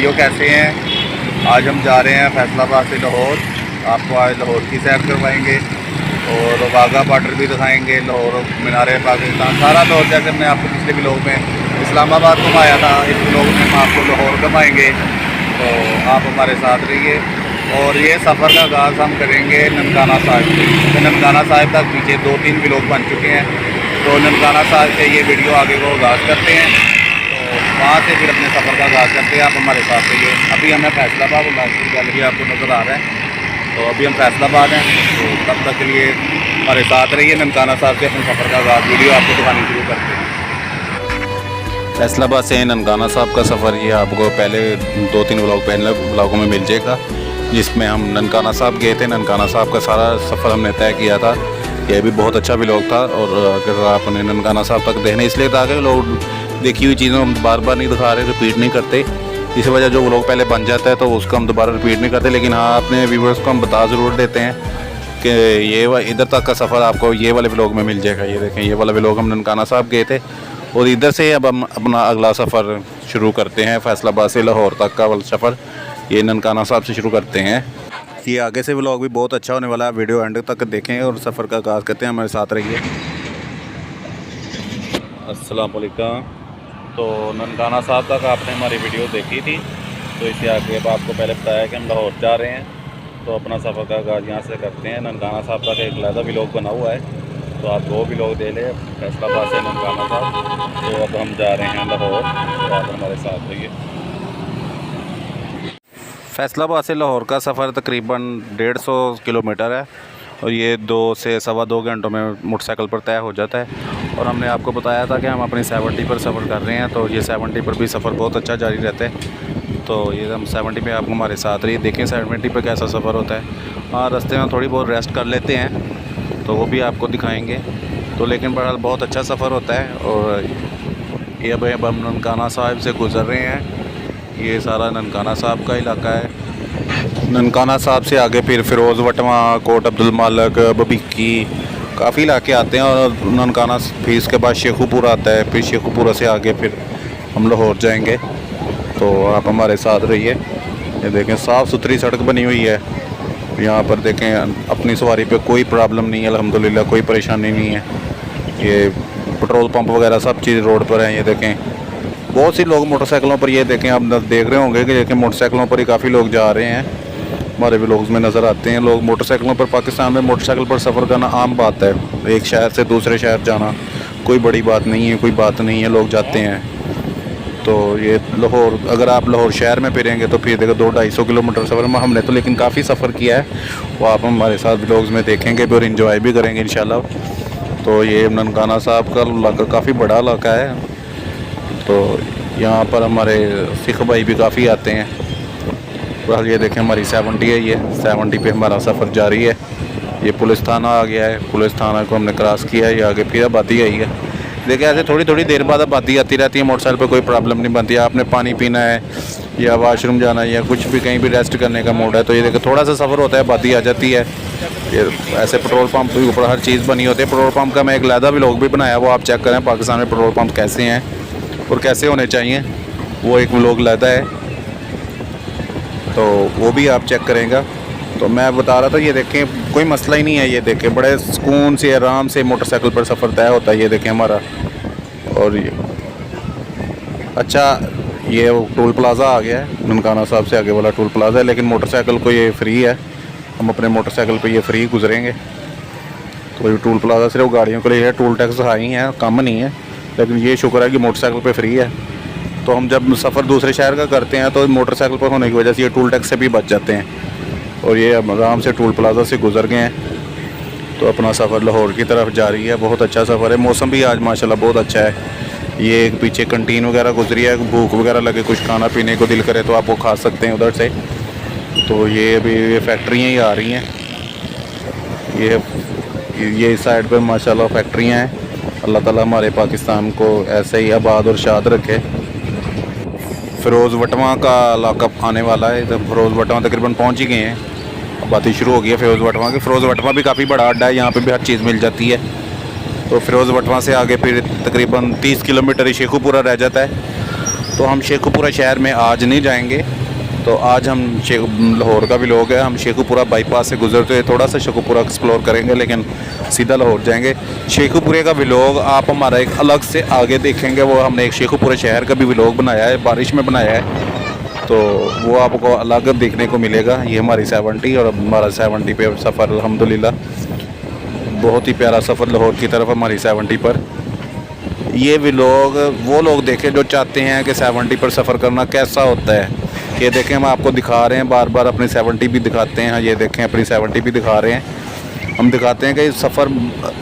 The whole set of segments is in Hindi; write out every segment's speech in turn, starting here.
भाइयों कैसे हैं। आज हम जा रहे हैं फैसलाबाद से लाहौर। आपको आज लाहौर की सैर करवाएंगे और वाघा बॉर्डर भी दिखाएंगे, लाहौर मीनार पाकिस्तान, सारा लाहौर। जैसे हमने आपको पिछले ब्लॉग में इस्लामाबाद घुमाया था, इस ब्लॉग में हम आपको लाहौर घुमाएंगे, तो आप हमारे साथ रहिए। और ये सफ़र का आगाज़ हम करेंगे ननकाना साहिब से। तो ननकाना साहिब तक पीछे 2-3 ब्लॉग बन चुके हैं, तो ननकाना साहिब से ये वीडियो आगे को आगाज़ करते हैं, तो वहाँ से फिर अपने सफ़र का आगाज़ करते हैं। आप हमारे साथ रहिए। अभी हमें फैसलाबाद उल्लासपुर गैलरी आपको नज़र आ रहा है, तो अभी हम फैसलाबाद हैं, तो तब तक के लिए हमारे साथ रहिए। ननकाना साहिब से अपने सफ़र का आगाज़ वीडियो आपको दिखानी शुरू करते हैं। फैसलाबाद से ननकाना साहिब का सफ़र ये आपको पहले 2-3 पहले ब्लॉगों में मिल जाएगा, जिसमें हम ननकाना साहिब गए थे। ननकाना साहिब का सारा सफ़र हमने तय किया था। यह भी बहुत अच्छा ब्लॉग था, और अगर आपने ननकाना साहिब तक देखने इसलिए था कि लोग देखी हुई चीज़ों हम बार बार नहीं दिखा रहे, रिपीट नहीं करते। इस वजह जो ब्लॉग पहले बन जाता है तो उसको हम दोबारा रिपीट नहीं करते। लेकिन हाँ, अपने व्यूवर्स को हम बता ज़रूर देते हैं कि ये इधर तक का सफ़र आपको ये वाले ब्लॉग में मिल जाएगा। ये देखें, ये वाला ब्लॉग हम ननकाना साहिब गए थे, और इधर से अब हम अपना अगला सफ़र शुरू करते हैं। फैसलाबाद से लाहौर तक का वाला सफ़र ये ननकाना साहिब से शुरू करते हैं। ये आगे से व्लॉग भी बहुत अच्छा होने वाला है, वीडियो एंड तक देखें और सफ़र का आगाज़ करते हैं। हमारे साथ रहिए। अस्सलाम वालेकुम। तो ननकाना साहिब तक आपने हमारी वीडियो देखी थी, तो इससे आगे अब आपको पहले बताया कि हम लाहौर जा रहे हैं, तो अपना सफ़र का आगाज़ यहाँ से करते हैं। ननकाना साहिब तक एक अलग व्लॉग बना हुआ है, तो आप वो व्लॉग दे लें फैसलाबाद से ननकाना साहिब। तो अब हम जा रहे हैं लाहौर, तो आप हमारे साथ रहिए। फैसलाबाद से लाहौर का सफ़र तकरीबन 150 किलोमीटर है, और ये 2 से सवा 2 घंटों में मोटरसाइकिल पर तय हो जाता है। और हमने आपको बताया था कि हम अपनी 70 पर सफ़र कर रहे हैं, तो ये 70 पर भी सफ़र बहुत अच्छा जारी रहता है। तो ये हम 70 पे आप हमारे साथ रहिए, देखें 70 पे कैसा सफ़र होता है। हाँ, रास्ते में थोड़ी बहुत रेस्ट कर लेते हैं, तो वो भी आपको दिखाएँगे। तो लेकिन बहरहाल बहुत अच्छा सफ़र होता है। और ये अब हम ननकाना साहिब से गुज़र रहे हैं। ये सारा ननकाना साहिब का इलाका है। ननकाना साहिब से आगे फिर फिरोज़ वटवा, कोट अब्दुल मालिक, बबीकी, काफ़ी इलाके आते हैं। और ननकाना फिर इसके बाद शेखुपुरा आता है, फिर शेखुपुरा से आगे फिर हम लाहौर जाएंगे। तो आप हमारे साथ रहिए। ये देखें, साफ़ सुथरी सड़क बनी हुई है यहाँ पर। देखें, अपनी सवारी पे कोई प्रॉब्लम नहीं है, अल्हम्दुलिल्लाह कोई परेशानी नहीं है। ये पेट्रोल पंप वगैरह सब चीज़ रोड पर है। ये देखें, बहुत सी लोग मोटरसाइकिलों पर, ये देखें आप देख रहे होंगे कि देखें मोटरसाइकिलों पर ही काफ़ी लोग जा रहे हैं। हमारे व्लॉग्स में नज़र आते हैं लोग मोटरसाइकिलों पर। पाकिस्तान में मोटरसाइकिल पर सफ़र करना आम बात है। एक शहर से दूसरे शहर जाना कोई बड़ी बात नहीं है, कोई बात नहीं है, लोग जाते हैं। तो ये लाहौर, अगर आप लाहौर शहर में फिरेंगे तो फिर देखो 200-250 किलोमीटर सफ़र में हमने तो लेकिन काफ़ी सफ़र किया है, वो आप हमारे साथ व्लॉग्स में देखेंगे भी और इन्जॉय भी करेंगे इंशाल्लाह। तो ये ननकाना साहिब का इलाका काफ़ी बड़ा इलाका है, तो यहाँ पर हमारे सिख भाई भी काफ़ी आते हैं। बहरहाल ये देखें, हमारी 70 है, ये 70 पे हमारा सफ़र जारी है। ये पुलिस थाना आ गया है, पुलिस थाना को हमने क्रॉस किया है। ये आगे फिर आबादी आई है। देखिए, ऐसे थोड़ी थोड़ी देर बाद आबादी आती रहती है। मोटरसाइकिल पर कोई प्रॉब्लम नहीं बनती है। आपने पानी पीना है या वाशरूम जाना है या कुछ भी, कहीं भी रेस्ट करने का मूड है, तो ये देखिए थोड़ा सा सफ़र होता है, आबादी आ जाती है। ये ऐसे पेट्रोल पंप के ऊपर हर चीज़ बनी होती है। पेट्रोल पंप का मैं एक अलग व्लॉग भी बनाया, वो आप चेक करें, पाकिस्तान में पेट्रोल पंप कैसे हैं और कैसे होने चाहिए, वो एक व्लॉग लाता है, तो वो भी आप चेक करेंगे। तो मैं बता रहा था, ये देखें कोई मसला ही नहीं है। ये देखें, बड़े सुकून से आराम से मोटरसाइकिल पर सफ़र तय होता है। ये देखें हमारा, और ये अच्छा, ये टोल प्लाज़ा आ गया है, ननकाना साहिब से आगे वाला टोल प्लाज़ा है, लेकिन मोटरसाइकिल को ये फ्री है। हम अपने मोटरसाइकिल पे ये फ्री गुजरेंगे। तो ये टोल प्लाज़ा सिर्फ गाड़ियों के लिए है, टोल टैक्स हाई है, कम नहीं है, लेकिन ये शुक्र है कि मोटरसाइकिल पे फ्री है। तो हम जब सफ़र दूसरे शहर का करते हैं तो मोटरसाइकिल पर होने की वजह से ये टोल टैक्स से भी बच जाते हैं। और ये अब आराम से टोल प्लाज़ा से गुजर गए हैं, तो अपना सफ़र लाहौर की तरफ जारी है। बहुत अच्छा सफ़र है। मौसम भी आज माशाल्लाह बहुत अच्छा है। ये एक पीछे कंटीन वगैरह गुजरी है, भूख वगैरह लगे, कुछ खाना पीने को दिल करे तो आप वो खा सकते हैं उधर से। तो ये अभी ये फैक्ट्रियाँ ही आ रही हैं। ये इस साइड पर माशाल्लाह फैक्ट्रियाँ हैं। अल्लाह ताला हमारे पाकिस्तान को ऐसे ही आबाद और शाद रखे। फिरोज़ वटवा का इलाका आने वाला है, तो फिरोज़ वटवा तकरीबन पहुँच ही गए हैं। बातें शुरू हो गई है फिरोज़ वटवा की। फिरोज़ वटवा भी काफ़ी बड़ा अड्डा है, यहाँ पे भी हर चीज़ मिल जाती है। तो फिरोज़ वटवा से आगे फिर तकरीबन 30 किलोमीटर ही शेखुपुरा रह जाता है। तो हम शेखुपुरा शहर में आज नहीं जाएंगे। तो आज हम लाहौर का भी लोग है, हम शेखुपुरा बाईपास से गुजरते हुए थोड़ा सा शेखुपुरा एक्सप्लोर करेंगे, लेकिन सीधा लाहौर जाएंगे। शेखुपुरे का व्लॉग आप हमारा एक अलग से आगे देखेंगे। वो हमने एक शेखुपुरा शहर का भी व्लॉग बनाया है, बारिश में बनाया है, तो वो आपको अलग देखने को मिलेगा। ये हमारी 70 और हमारा 70 पे सफ़र अल्हम्दुलिल्लाह बहुत ही प्यारा सफ़र लाहौर की तरफ हमारी 70 पर। ये व्लॉग वो लोग देखें जो चाहते हैं कि 70 पर सफ़र करना कैसा होता है। ये देखें, हम आपको दिखा रहे हैं, बार बार अपनी 70 भी दिखाते हैं। ये देखें, अपनी 70 भी दिखा रहे हैं। हम दिखाते हैं कि सफ़र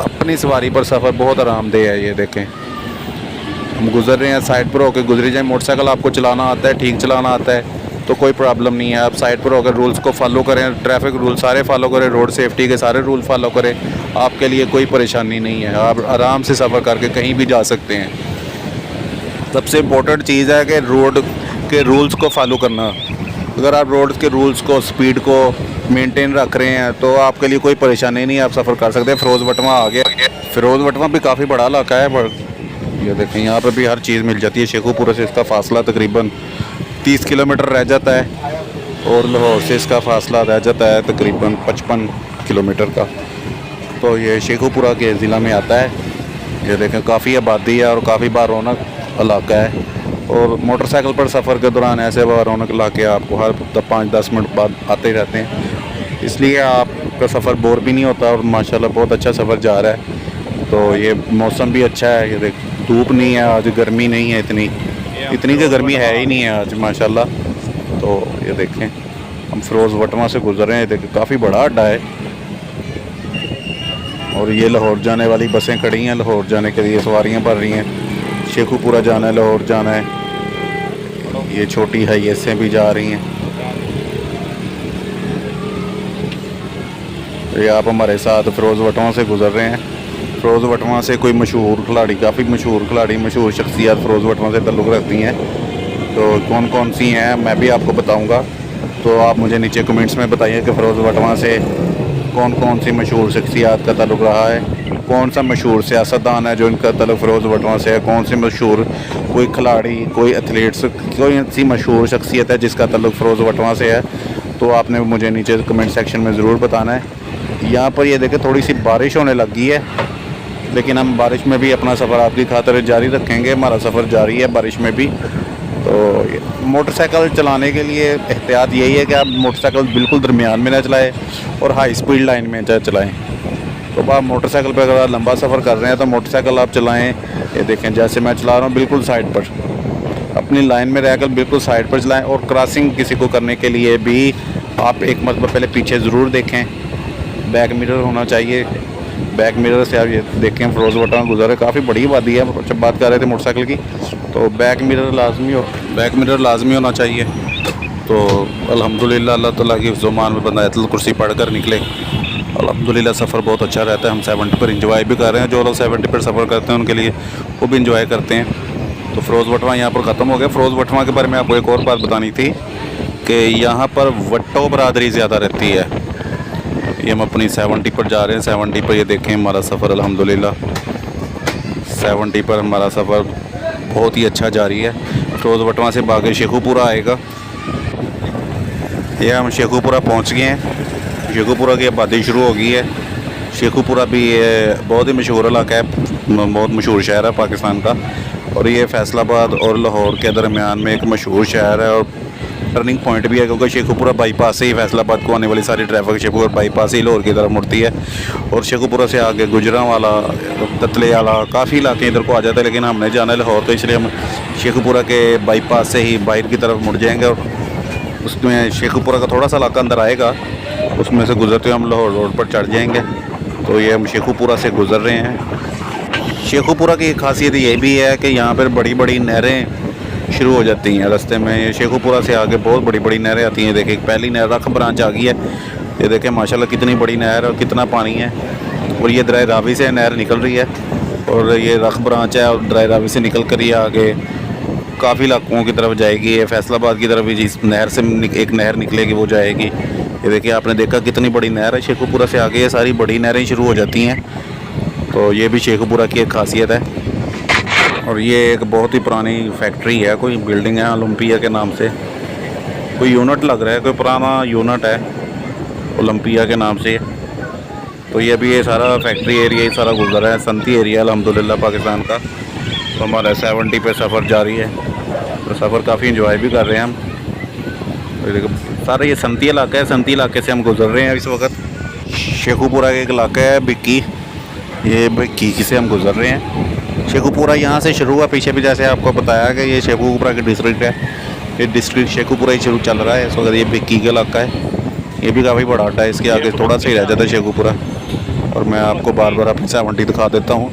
अपनी सवारी पर सफ़र बहुत आरामदेह है। ये देखें, हम गुज़र रहे हैं, साइड पर होकर गुजरी जाए। मोटरसाइकिल आपको चलाना आता है, ठीक चलाना आता है तो कोई प्रॉब्लम नहीं है। आप साइड पर होकर रूल्स को फॉलो करें, ट्रैफिक रूल सारे फॉलो करें, रोड सेफ्टी के सारे रूल फॉलो करें, आपके लिए कोई परेशानी नहीं है। आप आराम से सफ़र करके कहीं भी जा सकते हैं। सबसे इम्पोर्टेंट चीज़ है कि रोड के रूल्स को फॉलो करना। अगर आप रोड के रूल्स को, स्पीड को मेंटेन रख रहे हैं तो आपके लिए कोई परेशानी नहीं है, आप सफ़र कर सकते हैं। फिरोज़ वटवा आ गया। फिरोज़ वटवा भी काफ़ी बड़ा इलाका है, पर ये देखें यहाँ पर भी हर चीज़ मिल जाती है। शेखुपुरा से इसका फासला तकरीबन 30 किलोमीटर रह जाता है और लाहौर से इसका फासला रह जाता है तकरीबन 55 किलोमीटर का। तो ये शेखुपुरा के ज़िला में आता है। ये देखें, काफ़ी आबादी है और काफ़ी बारौनक इलाका है। और मोटरसाइकिल पर सफ़र के दौरान ऐसे बारौनक इलाके आपको हर 5-10 मिनट बाद आते रहते हैं, इसलिए आपका सफ़र बोर भी नहीं होता और माशाल्लाह बहुत अच्छा सफ़र जा रहा है। तो ये मौसम भी अच्छा है। ये देख, धूप नहीं है आज, गर्मी नहीं है इतनी कि गर्मी है ही नहीं है आज माशाल्लाह। तो ये देखें, हम फिरोज़ वटवा से गुजर रहे हैं। देखें, काफ़ी बड़ा अड्डा है और ये लाहौर जाने वाली बसें खड़ी हैं। लाहौर जाने के लिए सवारियां भर रही हैं। शेखुपुरा जाना है, लाहौर जाना है। ये छोटी हाईएसें भी जा रही हैं। ये आप हमारे साथ फिरोज़ वटवा से गुजर रहे हैं। फिरोज़ वटवा से कोई मशहूर खिलाड़ी, काफ़ी मशहूर खिलाड़ी, मशहूर शख्सियत फिरोज़ वटवा से ताल्लुक़ रखती हैं। तो कौन कौन सी हैं मैं भी आपको बताऊंगा। तो आप मुझे नीचे कमेंट्स में बताइए कि फिरोज़ वटवा से कौन कौन सी मशहूर शख्सियत का ताल्लुक़ रहा है, कौन सा मशहूर सियासतदान है जो इनका ताल्लुक़ फिरोज़ वटवा से है, कौन सी मशहूर कोई खिलाड़ी, कोई एथलीट्स, कोई ऐसी मशहूर शख्सियत है जिसका ताल्लुक़ फिरोज़ वटवा से है। तो आपने मुझे नीचे कमेंट सेक्शन में ज़रूर बताना है। यहाँ पर ये देखें, थोड़ी सी बारिश होने लगी है, लेकिन हम बारिश में भी अपना सफ़र आपकी खातिर जारी रखेंगे। हमारा सफ़र जारी है बारिश में भी। तो मोटरसाइकिल चलाने के लिए एहतियात यही है कि आप मोटरसाइकिल बिल्कुल दरमियान में ना चलाएं और हाई स्पीड लाइन में चलाएं। तो आप मोटरसाइकिल पर अगर लंबा सफ़र कर रहे हैं तो मोटरसाइकिल आप चलाएं। ये देखें, जैसे मैं चला रहा हूँ बिल्कुल साइड पर, अपनी लाइन में रहकर बिल्कुल साइड पर चलाएं। और क्रॉसिंग किसी को करने के लिए भी आप एक मरतबा पहले पीछे ज़रूर देखें। बैक मिरर होना चाहिए, बैक मिरर से आप ये देखें। फिरोज़ वटवा गुजरे, काफ़ी बड़ी आबादी है। जब बात कर रहे थे मोटरसाइकिल की, तो बैक मिरर लाजमी होना चाहिए। तो अल्हम्दुलिल्लाह अल्लाह ताला की ज़ुबान में बंदा आयतुल कुर्सी पढ़ कर निकले। अल्हम्दुलिल्लाह सफ़र बहुत अच्छा रहता है। हम 70 पर इंजॉय भी कर रहे हैं। जो लोग 70 पर सफ़र करते हैं उनके लिए वो भी इंजॉय करते हैं। तो फिरोज़ वटवा यहाँ पर ख़त्म हो गया। फिरोज़ वटवा के बारे में आपको एक और बात बतानी थी कि यहाँ पर वट्टो बरादरी ज़्यादा रहती है। ये हम अपनी 70 पर जा रहे हैं। 70 पर ये देखें, हमारा सफ़र अल्हम्दुलिल्लाह 70 पर हमारा सफ़र बहुत ही अच्छा जारी है। फिरोज़ वटवा से बागे शेखुपुरा आएगा। ये हम शेखुपुरा पहुँच गए हैं। शेखुपुरा की आबादी शुरू हो गई है। शेखुपुरा भी बहुत ही मशहूर इलाका है, बहुत मशहूर शहर है पाकिस्तान का। और ये फैसलाबाद और लाहौर के दरमियान में एक मशहूर शहर है और टर्निंग पॉइंट भी है, क्योंकि शेखुपुरा बाईपास से ही फैसलाबाद को आने वाली सारी ट्रैफिक शेखुपुरा बाईपास से ही लाहौर की तरफ मुड़ती है। और शेखुपुरा से आगे गुजरांवाला, ततले वाला, काफ़ी इलाके इधर को आ जाते हैं, लेकिन हमने जाना है लाहौर, तो इसलिए हम शेखुपुरा के बाईपास से ही बाहर की तरफ मुड़ जाएंगे। और उसमें शेखुपुरा का थोड़ा सा इलाका अंदर आएगा, उसमें से गुजरते हुए हम लाहौर रोड पर चढ़ जाएंगे। तो ये हम शेखुपुरा से गुज़र रहे हैं। शेखुपुरा की खासियत ये भी है कि यहाँ पर बड़ी बड़ी नहरें शुरू हो जाती हैं रास्ते में। ये शेखुपुरा से आगे बहुत बड़ी बड़ी नहरें आती हैं। देखिए, पहली नहर रख ब्रांच आ गई है। ये देखें माशाल्लाह कितनी बड़ी नहर और कितना पानी है। और ये दराय रावी से नहर निकल रही है और ये रख ब्रांच है और दराय रावी से निकल कर ये आगे काफ़ी इलाकों की तरफ जाएगी। ये फैसलाबाद की तरफ भी जिस नहर से एक नहर निकलेगी वो जाएगी। ये देखिए, आपने देखा कितनी बड़ी नहर है। शेखुपुरा से आगे ये सारी बड़ी नहरें शुरू हो जाती हैं। तो ये भी शेखुपुरा की एक खासियत है। और ये एक बहुत ही पुरानी फैक्ट्री है, कोई बिल्डिंग है ओलंपिया के नाम से, कोई यूनिट लग रहा है, कोई पुराना यूनिट है ओलंपिया के नाम से। तो ये अभी ये सारा फैक्ट्री एरिया ही सारा गुजरा है, संती एरिया अल्हम्दुलिल्लाह पाकिस्तान का। तो हमारा 70 पे सफ़र जारी है, तो सफ़र काफ़ी इंजॉय भी कर रहे हैं हम। तो देखो सारा ये संती इलाका है, संती इलाके से हम गुजर रहे हैं इस वक्त। शेखुपुरा का एक इलाका है बिक्की, ये बिक्की से हम गुजर रहे हैं। शेखुपुरा यहाँ से शुरू हुआ, पीछे भी जैसे आपको बताया कि ये शेखुपुरा का डिस्ट्रिक्ट है, ये डिस्ट्रिक्ट शेखुपुरा ही शुरू चल रहा है इस वक्त। ये बिक्की का इलाका है, ये भी काफ़ी बड़ा अड्डा है, इसके आगे थोड़ा सा ही रह जाता है शेखुपुरा। और मैं आपको बार बार अपनी 70 दिखा देता हूँ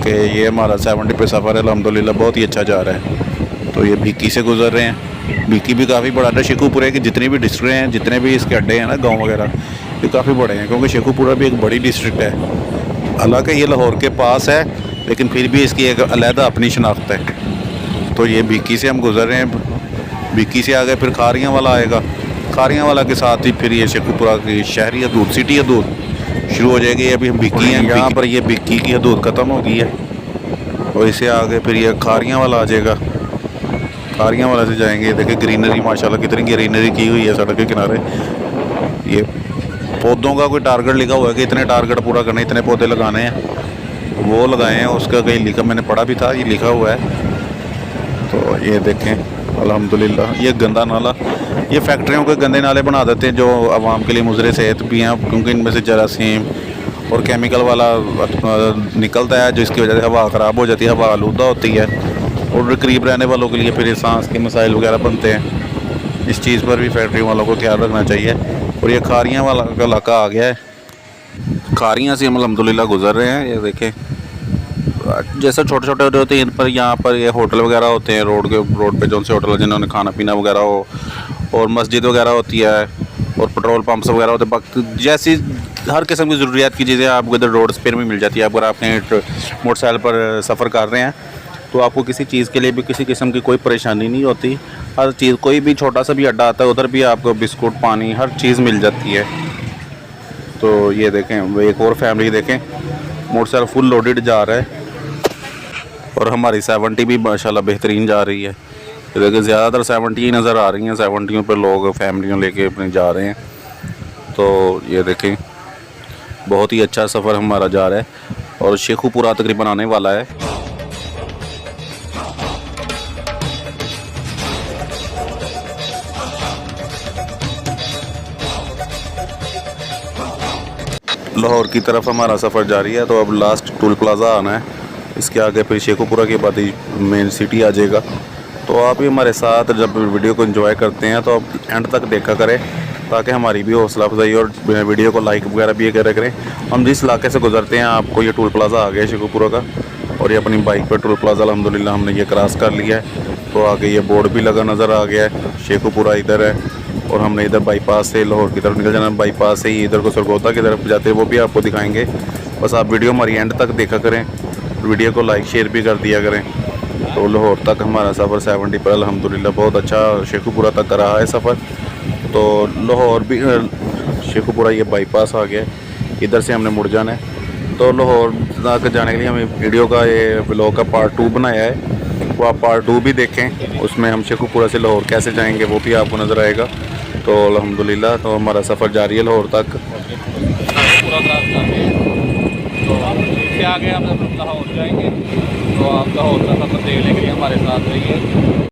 कि ये हमारा 70 पे सफ़र है अल्हम्दुलिल्लाह बहुत ही अच्छा जा रहा है। तो ये बिक्की से गुजर रहे हैं, बिक्की भी काफ़ी बड़ा अड्डा। शेखुपुरा के जितने भी डिस्ट्रिक्ट हैं, जितने भी इसके अड्डे हैं ना गाँव वगैरह, ये काफ़ी बड़े हैं, क्योंकि शेखुपुरा भी एक बड़ी डिस्ट्रिक्ट है। हालांकि ये लाहौर के पास है, लेकिन फिर भी इसकी एक अलहदा अपनी शनाख्त है। तो ये बिक्की से हम गुजर रहे हैं, बिक्की से आगे फिर खारियाँ वाला आएगा, खारियाँ वाला के साथ ही फिर ये शेखुपुरा की शहरी हदूद, सिटी हदूद शुरू हो जाएगी। अभी हम बिक्की हैं, यहाँ पर ये बिक्की की हदूद ख़त्म हो गई है, और इससे आगे फिर ये खारियाँ वाला आ जाएगा। खारियाँ वाला से जाएंगे, देखिए ग्रीनरी माशाल्लाह कितनी ग्रीनरी की हुई है सड़क के किनारे। ये पौधों का कोई टारगेट लिखा हुआ है कि इतने टारगेट पूरा करने, इतने पौधे लगाने हैं, वो लगाए हैं। उसका कहीं लिखा, मैंने पढ़ा भी था, ये लिखा हुआ है। तो ये देखें अल्हम्दुलिल्लाह। ये गंदा नाला, ये फैक्ट्रियों के गंदे नाले बना देते हैं जो आवाम के लिए मुज़र सेहत भी हैं, क्योंकि इनमें से जरासीम और केमिकल वाला निकलता है, जिसकी वजह से हवा ख़राब हो जाती है, हवा आलूदा होती है, और करीब रहने वालों के लिए फिर सांस के मसाइल वगैरह बनते हैं। इस चीज़ पर भी फैक्ट्री वालों को ख्याल रखना चाहिए। और ये खारियाँ वाला का इलाका आ गया है, खारियाँ से हम अल्हम्दुलिल्लाह गुजर रहे हैं। ये देखें जैसे छोटे छोटे होते हैं, इन पर यहाँ पर ये होटल वगैरह होते हैं रोड पे, जो से होटल जिन्होंने खाना पीना वगैरह हो, और मस्जिद वगैरह होती है, और पेट्रोल पंप्स वगैरह होते हैं। जैसी हर किस्म की ज़रूरियात की चीज़ें आपको इधर रोड पर भी मिल जाती है। अगर आप कहीं मोटरसाइकिल पर सफ़र कर रहे हैं तो आपको किसी चीज़ के लिए भी किसी किस्म की कोई परेशानी नहीं होती। हर चीज़, कोई भी छोटा सा भी अड्डा आता है, उधर भी आपको बिस्कुट, पानी, हर चीज़ मिल जाती है। तो ये देखें, एक और फैमिली देखें, मोटरसाइकिल फुल लोडेड जा रहा है, और हमारी 70 भी माशाल्लाह बेहतरीन जा रही है। देखिए ज़्यादातर 70 ही नज़र आ रही हैं, 70 पे लोग फैमिलियों लेके अपने जा रहे हैं। तो ये देखें बहुत ही अच्छा सफ़र हमारा जा रहा है, और शेखुपुरा तकरीबन आने वाला है। लाहौर की तरफ हमारा सफ़र जारी है। तो अब लास्ट टोल प्लाज़ा आना है, इसके आगे फिर शेखुपुरा के बाद ही मेन सिटी आ जाएगा। तो आप भी हमारे साथ जब वीडियो को एंजॉय करते हैं तो आप एंड तक देखा करें, ताकि हमारी भी हौसला अफजाई, और वीडियो को लाइक वगैरह भी करें। हम जिस इलाके से गुजरते हैं, आपको ये टोल प्लाज़ा आ गया शेखुपुरा का, और ये अपनी बाइक पर टोल प्लाज़ा अल्हम्दुलिल्लाह हमने ये क्रॉस कर लिया है। तो आगे ये बोर्ड भी लगा नज़र आ गया है, शेखुपुरा इधर है, और हमने इधर बाईपास से लाहौर की तरफ निकल जाना। बाईपास से ही इधर को सरगोदा की तरफ जाते हैं, वो भी आपको दिखाएंगे। बस आप वीडियो हमारी एंड तक देखा करें, वीडियो को लाइक शेयर भी कर दिया करें। तो लाहौर तक हमारा सफ़र 70 पर अल्हम्दुलिल्लाह बहुत अच्छा शेखुपुरा तक का रहा है सफ़र। तो लाहौर भी शेखुपुरा ये बाईपास आ गया, इधर से हमने मुड़ जाना है। तो लाहौर तक जाने के लिए हमें वीडियो का ये व्लॉग का पार्ट 2 बनाया है, वो आप पार्ट 2 भी देखें। उसमें हम शेखुपुरा से लाहौर कैसे जाएंगे वो भी आपको नज़र आएगा। तो अल्हम्दुलिल्लाह तो हमारा सफ़र जारी है लाहौर तक। पूरा क्रॉस करके तो इससे आगे हम लाहौर जाएंगे। तो आप लाहौर का सफ़र देखने के लिए हमारे साथ रहिए।